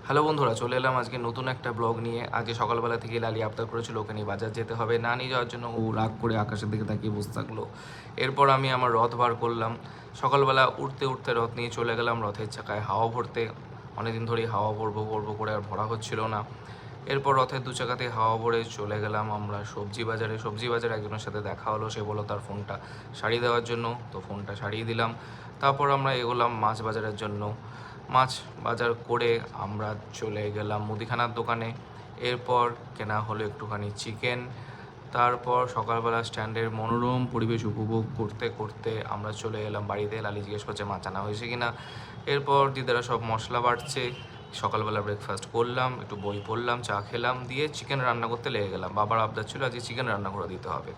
Hello বন্ধুরা, চলে এলাম আজকে নতুন একটা ব্লগ নিয়ে। আজকে সকালবেলা থেকে লালি আবদার করেছিল ওকে নিয়ে বাজার যেতে হবে, না নিয়ে যাওয়ার জন্য ও রাগ করে আকাশের দিকে তাকিয়ে বসে থাকলো। এরপর আমি আমার রথ বার করলাম। সকালবেলা উঠতে উঠতে রথ নিয়ে চলে গেলাম রথের চাকায় হাওয়া ভরতে। অনেকদিন ধরেই হাওয়া ভরবো ভরবো করে আর ভরা হচ্ছিল না। এরপর রথের দু চাকাতে হাওয়া ভরে চলে গেলাম আমরা সবজি বাজারে। সবজি বাজারে একজনের সাথে দেখা হলো, সে বললো তার ফোনটা সারিয়ে দেওয়ার জন্য, তো ফোনটা সারিয়ে দিলাম। তারপর আমরা এগোলাম মাছ বাজারের জন্য। মাছ বাজার করে আমরা চলে গেলাম মুদিখানার দোকানে। এরপর কেনা হলো একটুখানি চিকেন। তারপর সকালবেলা স্ট্যান্ডের মনোরম পরিবেশ উপভোগ করতে করতে আমরা চলে এলাম বাড়িতে। লালি জিজ্ঞেস করছে মাছ আনা হয়েছে কি না। এরপর দিদারা সব মশলা বাটছে। সকালবেলা ব্রেকফাস্ট করলাম, একটু বই পড়লাম, চা খেলাম, দিয়ে চিকেন রান্না করতে লেগে গেলাম। বাবার আবদার ছিল আজকে চিকেন রান্না করে দিতে হবে।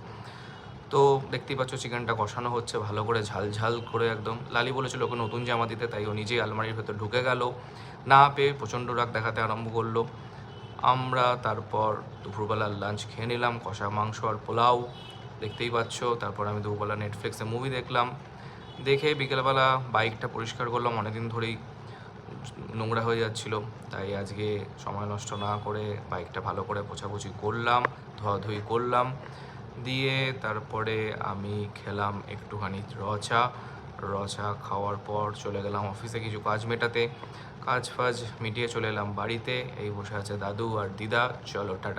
তো দেখতেই পাচ্ছ চিকেনটা কষানো হচ্ছে ভালো করে, ঝাল ঝাল করে একদম। লালি বলেছিল ওকে নতুন জামা দিতে, তাই ও নিজেই আলমারির ভেতর ঢুকে গেল। না পেয়ে প্রচণ্ড রাগ দেখাতে আরম্ভ করলো। আমরা তারপর দুপুরবেলার লাঞ্চ খেয়ে নিলাম, কষা মাংস আর পোলাও দেখতেই পাচ্ছ। তারপর আমি দুপুরবেলা নেটফ্লিক্সে মুভি দেখলাম। দেখে বিকেলবেলা বাইকটা পরিষ্কার করলাম, অনেকদিন ধরেই নোংরা হয়ে যাচ্ছিল, তাই আজকে সময় নষ্ট না করে বাইকটা ভালো করে পোছাপুছি করলাম, ধোয়াধুয়ি করলাম। দিয়ে তারপরে আমি খেলাম একটুখানি রচা। রচা খাওয়ার পর চলে গেলাম অফিসে কিছু কাজ মেটাতে। কাজ ফাজ মিটিয়ে চলে এলাম বাড়িতে। এই বসে আছে দাদু আর দিদা। চলো টাটা।